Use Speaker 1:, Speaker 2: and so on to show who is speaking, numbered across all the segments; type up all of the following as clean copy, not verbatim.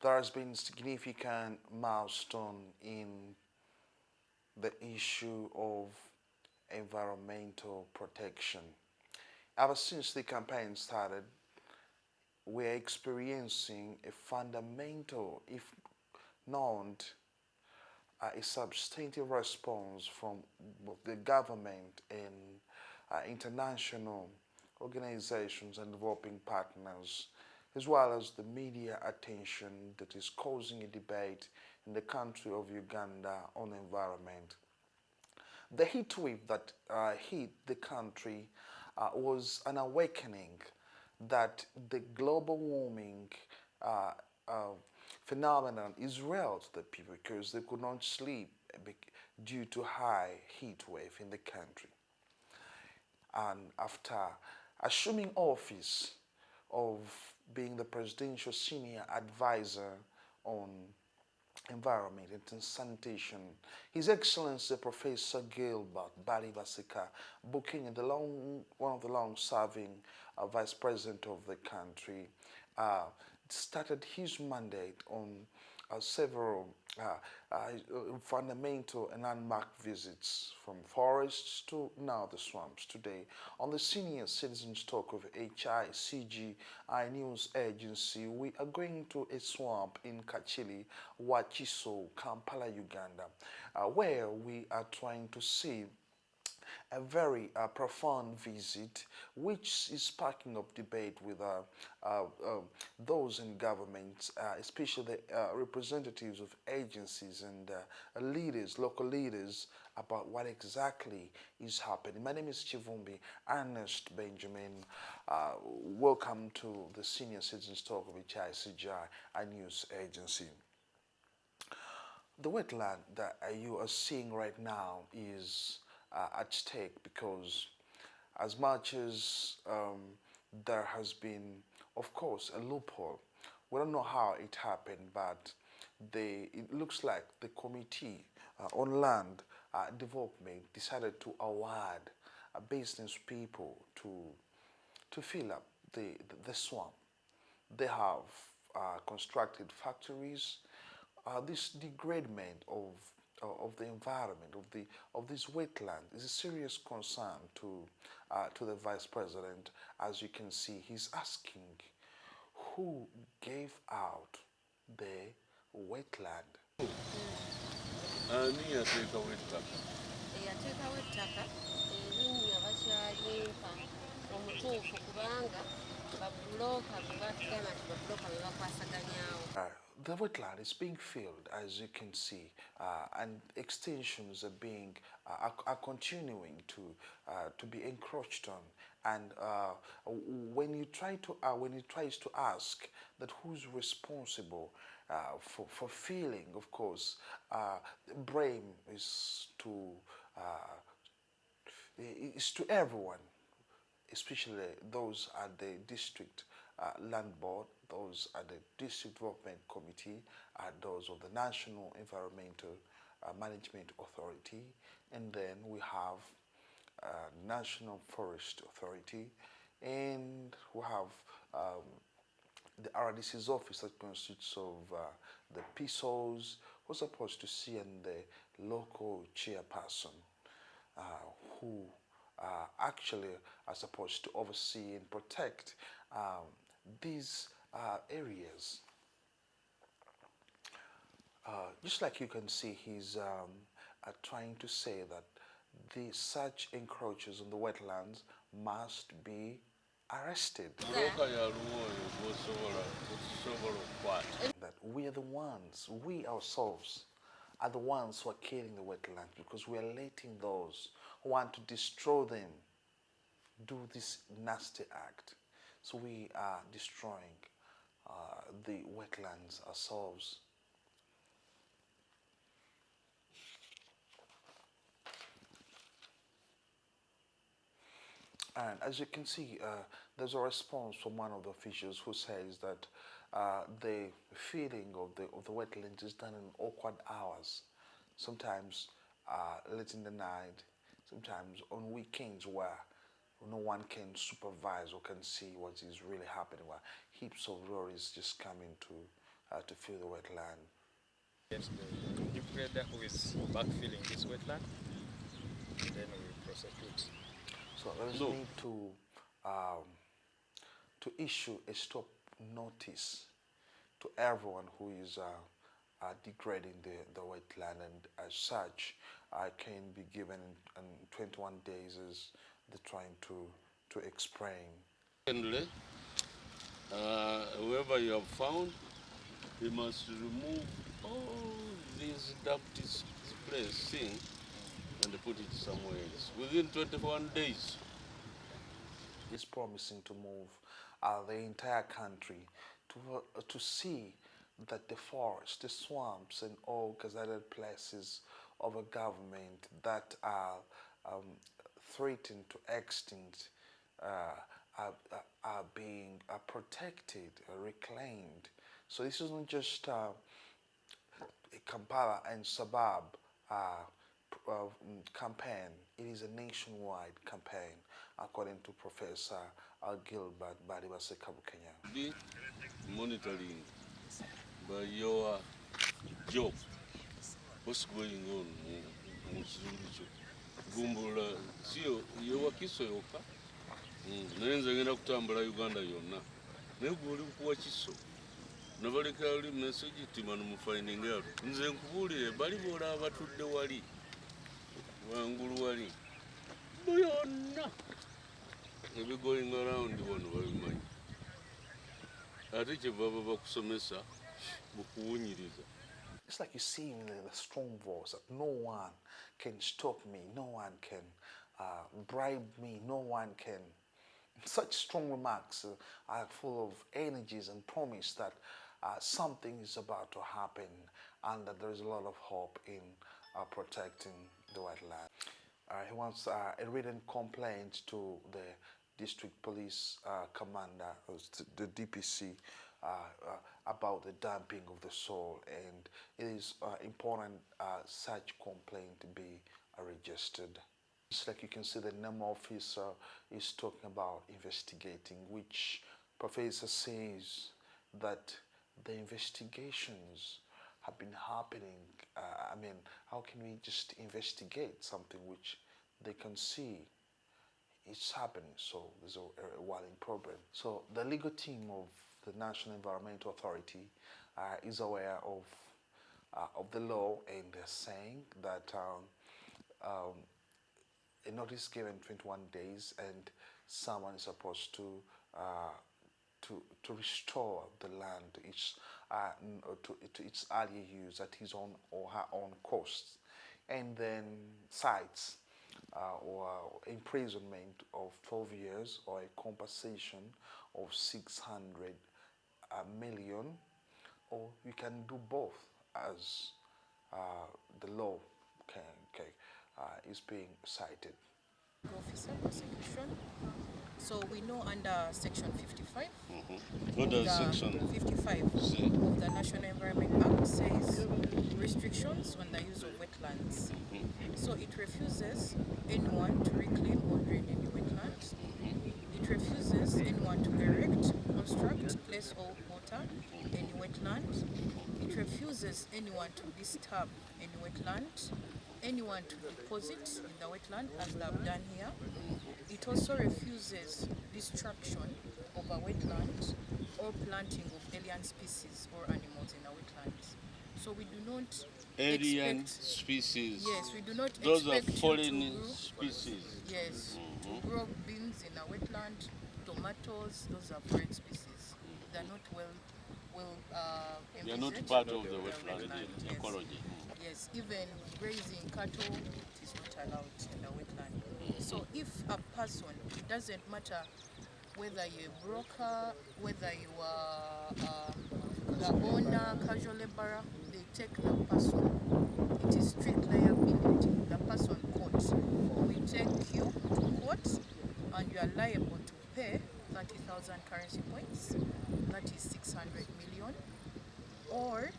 Speaker 1: there has been significant milestone in the issue of environmental protection. Ever since the campaign started, we're experiencing a fundamental, if not a substantive response from both the government and international organizations and developing partners, as well as the media attention that is causing a debate in the country of Uganda on environment. The heat wave that hit the country was an awakening that the global warming uh, uh, phenomenon is real to the people because they could not sleep due to high heat wave in the country. And after assuming office of being the presidential senior advisor on environment and sanitation, His Excellency Professor Gilbert Balibasika Bukenya, one of the long-serving Vice President of the country, started his mandate on several fundamental and landmark visits from forests to now the swamps. Today, on the Senior Citizens Talk of Hicgi News Agency, we are going to a swamp in Kachili, Wachiso, Kampala, Uganda, where we are trying to see a very profound visit, which is sparking up debate with those in government, especially the representatives of agencies and leaders, local leaders, about what exactly is happening. My name is Kivumbi, Earnest Benjamin. Welcome to the Senior Citizens Talk of Hicgi News Agency. The wetland that you are seeing right now is at stake because as much as there has been, of course, a loophole, we don't know how it happened, but it looks like the Committee on Land Development decided to award business people to fill up the swamp. They have constructed factories. This degradement of the environment of this wetland is a serious concern to the Vice President. As you can see, he's asking who gave out the wetland. The wetland is being filled, as you can see, and extensions are being are continuing to be encroached on. And when you tries to ask that who's responsible for filling, of course, blame is to everyone, especially those at the district land board, those at the district development committee, those of the National Environmental Management Authority, and then we have National Forest Authority, and we have the RDC's office that consists of the PSOs, who's supposed to see, and the local chairperson who actually are supposed to oversee and protect these areas. Just like you can see, he's trying to say that such encroachers on the wetlands must be arrested. That we are the ones, we ourselves are the ones who are killing the wetlands because we are letting those who want to destroy them do this nasty act. So we are destroying the wetlands ourselves. And as you can see, there's a response from one of the officials who says that the feeding of the wetlands is done in awkward hours, sometimes late in the night, sometimes on weekends where no one can supervise or can see what is really happening, where heaps of lorries just come in to fill the wetland.
Speaker 2: Yes, the deep grader who is backfilling this wetland, and then we prosecute.
Speaker 1: So there is need to issue a stop notice to everyone who is degrading the wetland, and as such can be given in 21 days as they're trying to explain.
Speaker 3: Secondly, whoever you have found, he must remove all these dirty thing and put it somewhere else within 21 days.
Speaker 1: Is promising to move the entire country to see that the forests, the swamps, and all gazetted places of a government that are threatened to extinct are being protected, reclaimed. So this isn't just a Kampala and suburb campaign. It is a nationwide campaign, according to Professor Gilbert Badibaseka Bukenya.
Speaker 3: Be monitoring by your job what's going on mu kitundu kyo. Gumbula sio yewakiso yoka naye nze ngenda kutambula Uganda yonna naye gwe oli kuwa kiso nabaleka oli message timano mufining out nze nkubuulire bali boolaba abatudde wali wangulu wali byonna ebigoing around wano babimanyi ate kyebaba bakusomesa bukuwunyiriza.
Speaker 1: It's like you see in the strong voice that no one can stop me, no one can bribe me, no one can. Such strong remarks are full of energies and promise that something is about to happen and that there is a lot of hope in protecting the wetland. He wants a written complaint to the district police commander, the DPC, about the dumping of the soil, and it is important such complaint to be registered. It's like you can see the NAM officer is talking about investigating, which professor says that the investigations have been happening. I mean, how can we just investigate something which they can see it's happening? So there's a worrying problem. So the legal team of the National Environmental Authority is aware of the law, and they're saying that a notice given 21 days, and someone is supposed to restore the land to its earlier use at his own or her own cost, and then cites or imprisonment of 12 years or a compensation of 600 million, or you can do both as the law is being cited.
Speaker 4: Officer prosecution. So we know under section 55
Speaker 3: What does section
Speaker 4: 55
Speaker 3: say?
Speaker 4: of the National Environment Act says restrictions on the use of wetlands. So it refuses anyone to reclaim or drain any wetlands. It refuses anyone to erect, construct, place or water any wetland. It refuses anyone to disturb any wetland, anyone to deposit in the wetland as they have done here. It also refuses destruction of a wetland or planting of alien species or animals in the wetlands. So we do not
Speaker 3: Alien
Speaker 4: expect,
Speaker 3: species.
Speaker 4: yes, we do not
Speaker 3: Those are
Speaker 4: expect
Speaker 3: foreign
Speaker 4: you to grow,
Speaker 3: species.
Speaker 4: yes, to grow beans in a wetland, tomatoes, those are foreign species. They are not
Speaker 3: They are not
Speaker 4: envisaged
Speaker 3: part of the
Speaker 4: in
Speaker 3: wetland
Speaker 4: yes.
Speaker 3: ecology.
Speaker 4: Yes, even grazing cattle, it is not allowed in the wetland. So if a person, it doesn't matter whether you're a broker, whether you are the owner, casual laborer, they take the person. It is strict liability. The person caught. We take you to court and you are liable to pay 30,000 currency points, that is 600 million, or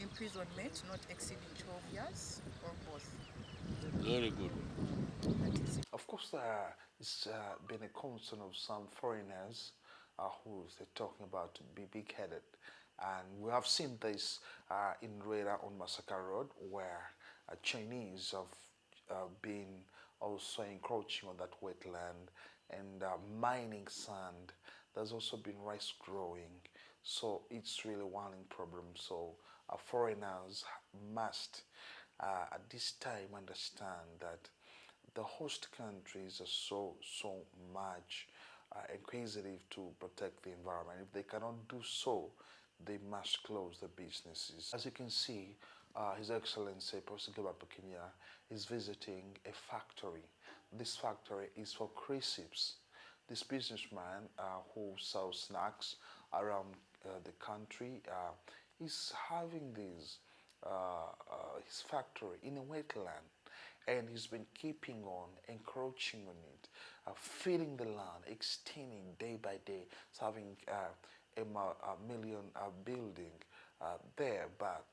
Speaker 4: imprisonment not exceeding 12 years, or both.
Speaker 3: Very good.
Speaker 4: That is it.
Speaker 1: Of course, it's been a concern of some foreigners who they're talking about to be big-headed And we have seen this in Reda on Massacre Road, where Chinese have been also encroaching on that wetland and mining sand. There's also been rice growing, so it's really one problem. So foreigners must at this time understand that the host countries are so much inquisitive to protect the environment. If they cannot do so, they must close the businesses. As you can see, His Excellency Professor Bukenya is visiting a factory. This factory is for crisps. This businessman who sells snacks around the country is having his factory in a wetland, and he's been keeping on encroaching on it, filling the land, extending day by day, having a million building there, but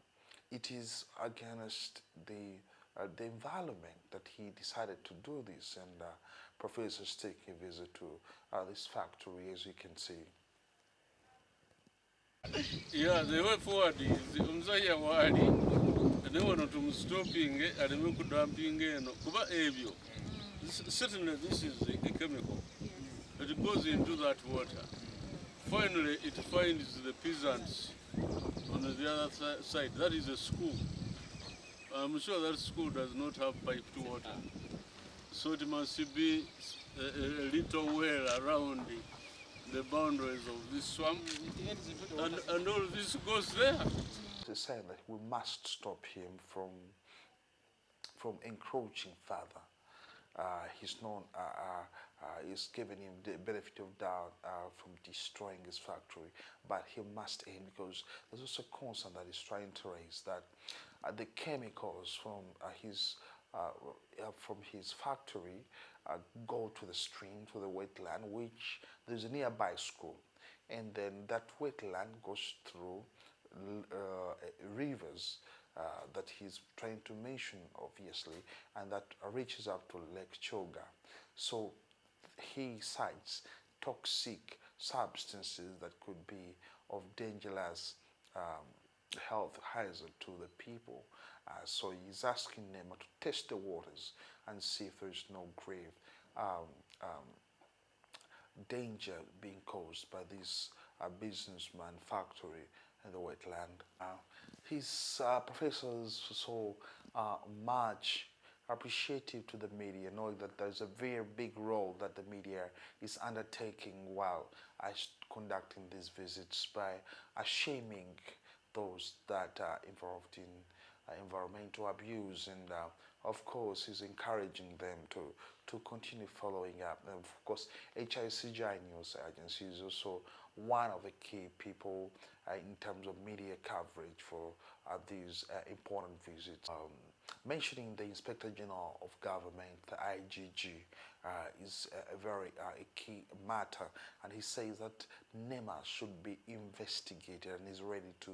Speaker 1: it is against the environment that he decided to do this, and professors taking a visit to this factory, as you can see.
Speaker 3: Yeah, the way forward is omusajja waali ne wano tumustopping aleme kudumping eno kuba ebyo. Certainly this is a chemical. It goes into that water. Finally it finds the peasants on the other side. That is a school. I'm sure that school does not have piped water. So it must be a little well around the boundaries of this swamp, and all this goes there.
Speaker 1: He's saying that we must stop him from encroaching further. He's giving him the benefit of doubt from destroying his factory, but he must aim, because there's also a concern that he's trying to raise that the chemicals from his factory go to the stream, to the wetland, which there's a nearby school, and then that wetland goes through rivers that he's trying to mention, obviously, and that reaches up to Lake Choga. So he cites toxic substances that could be of dangerous health hazard to the people. So he's asking them to test the waters and see if there's no grave danger being caused by this businessman factory in the wetland. His professors so much appreciative to the media, knowing that there's a very big role that the media is undertaking while conducting these visits by shaming those that are involved in environmental abuse, and of course he's encouraging them to continue following up. And of course, Hicgi News Agency is also one of the key people in terms of media coverage for these important visits. Mentioning the Inspector General of Government, the Hicgi, is a very key matter, and he says that NEMA should be investigated, and is ready to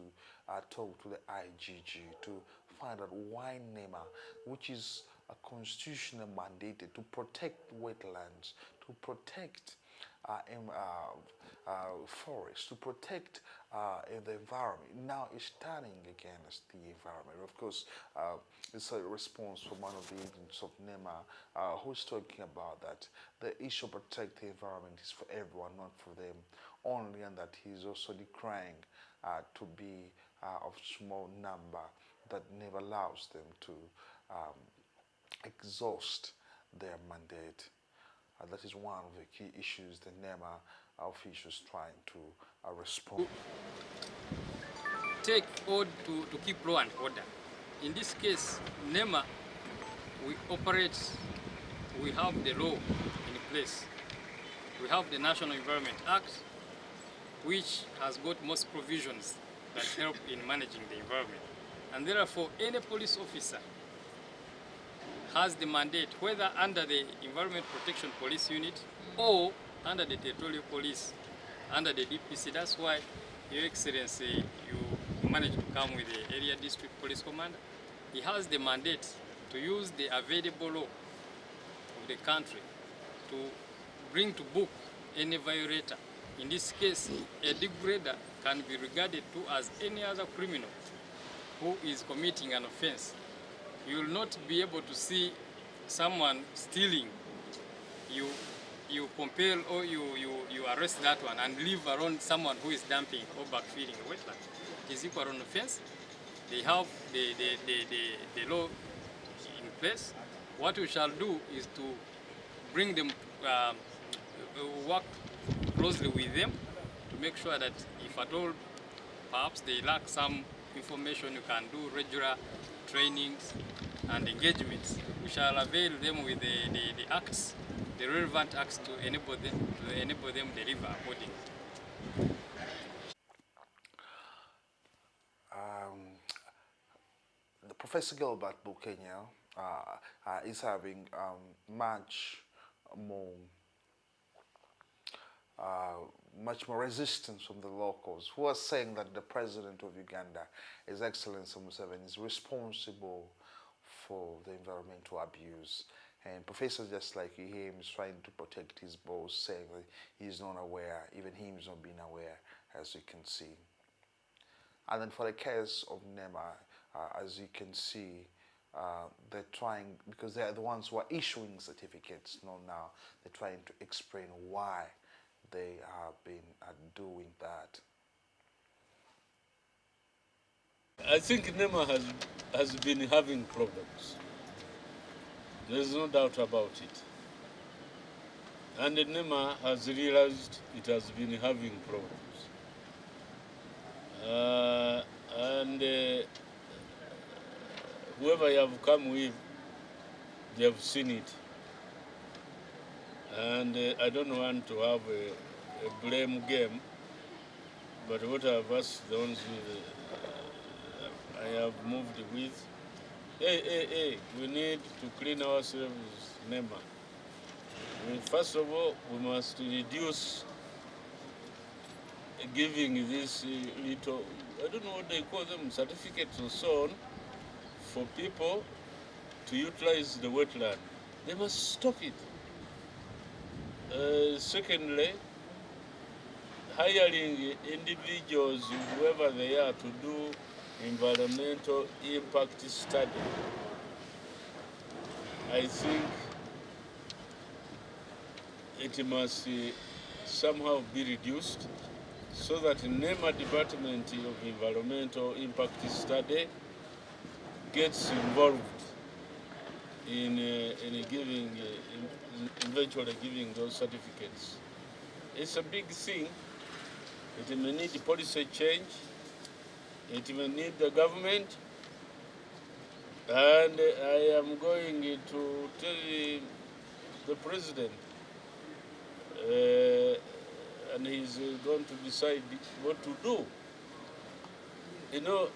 Speaker 1: talk to the Hicgi to find out why NEMA, which is a constitutional mandate to protect wetlands, to protect forests, to protect the environment, now is turning against the environment. Of course, it's a response from one of the agents of NEMA who's talking about that the issue of protect the environment is for everyone, not for them only, and that he's also decrying to be of small number that never allows them to exhaust their mandate. That is one of the key issues the NEMA officials trying to respond.
Speaker 5: Take order to keep law and order. In this case, NEMA, we operate, we have the law in place. We have the National Environment Act, which has got most provisions that help in managing the environment. And therefore, any police officer has the mandate, whether under the Environment Protection Police Unit or under the Territorial Police, under the DPC. That's why, Your Excellency, you managed to come with the Area District Police Commander. He has the mandate to use the available law of the country to bring to book any violator In this case, a degrader can be regarded to as any other criminal who is committing an offense. You will not be able to see someone stealing, you compel or you arrest that one and leave around someone who is dumping or backfilling a wetland. It is equal on offense. They have the law in place. What we shall do is to bring them, work closely with them to make sure that if at all perhaps they lack some information, you can do regular trainings and engagements. We shall avail them with the acts, the relevant acts to enable them deliver accordingly.
Speaker 1: The Professor Gilbert Bukenya is having much more resistance from the locals, who are saying that the president of Uganda, His Excellency Museveni, is responsible for the environmental abuse. And Professor, just like him, is trying to protect his boss, saying that he's not aware, even him is not being aware, as you can see. And then for the case of NEMA, as you can see, they're trying, because they're the ones who are issuing certificates, not now, they're trying to explain why they have been doing that.
Speaker 3: I think NEMA has been having problems. There's no doubt about it. And NEMA has realized it has been having problems. Whoever you have come with, they have seen it. And I don't want to have a blame game, but what I've asked the ones I have moved with, hey, we need to clean ourselves, NEMA. First of all, we must reduce giving this little, I don't know what they call them, certificates and so on, for people to utilize the wetland. They must stop it. Secondly, hiring individuals, whoever they are, to do environmental impact study. I think it must somehow be reduced so that the NEMA Department of Environmental Impact Study gets involved in giving, eventually giving those certificates. It's a big thing. It may need policy change. It may need the government. And I am going to tell the president, and he's going to decide what to do. You know,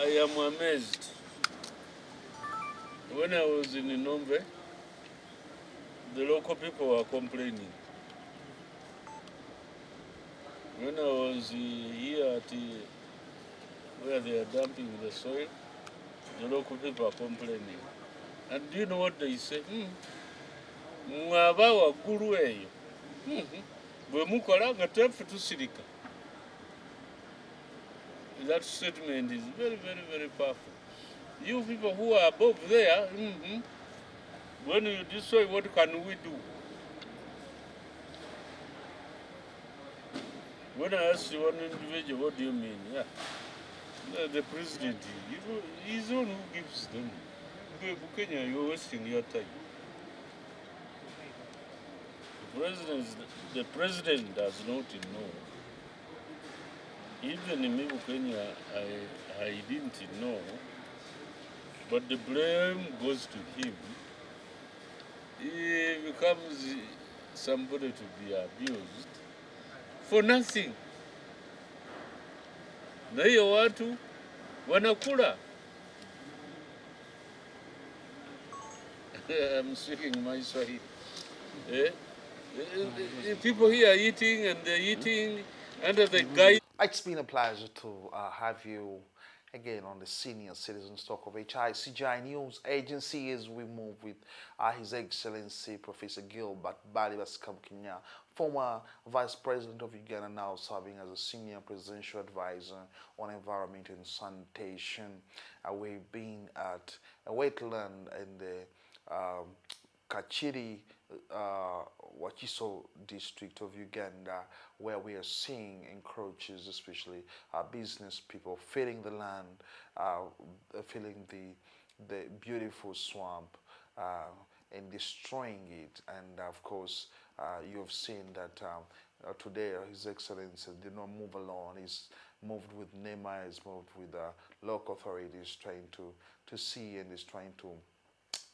Speaker 3: I am amazed. When I was in Nombe, the local people were complaining. When I was here at where they are dumping the soil, the local people are complaining. And do you know what they say? Mwaba wa guru eyo. Bwe mukola nga taffe tusirika. That statement is very, very, very powerful. You people who are above there, when you destroy, what can we do? When I asked one individual, what do you mean? Yeah. The president, he's the one who gives them. Bukenya, you're wasting your time. The president does not know. Even in Bukenya, I didn't know. But the blame goes to him. He becomes somebody to be abused for nothing. Na hiyo watu wanakula. I'm speaking my Swahili. People here are eating and they're eating under the guide.
Speaker 1: It's been a pleasure to have you again on the Senior Citizens Talk of Hicgi News Agency as we move with His Excellency Professor Gilbert Balibas Bukenya, former Vice President of Uganda, now serving as a Senior Presidential Advisor on Environment and Sanitation. We've been at a wetland in the Kachiri Wakiso district of Uganda, where we are seeing encroaches, especially business people filling the land, filling the beautiful swamp and destroying it. And of course, you have seen that today His Excellency did not move alone. He's moved with NEMA, he's moved with local authorities, trying to see and is trying to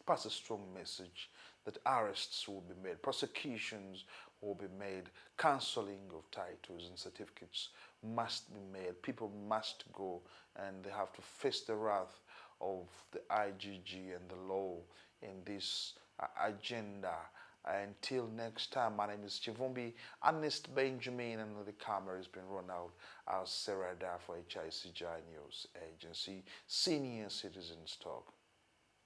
Speaker 1: pass a strong message that arrests will be made, prosecutions will be made, cancelling of titles and certificates must be made. People must go and they have to face the wrath of the Hicgi and the law in this agenda. Until next time, my name is Kivumbi, Earnest Benjamin, and the camera has been run out. I'll Serada for Hicgi News Agency, Senior Citizens Talk.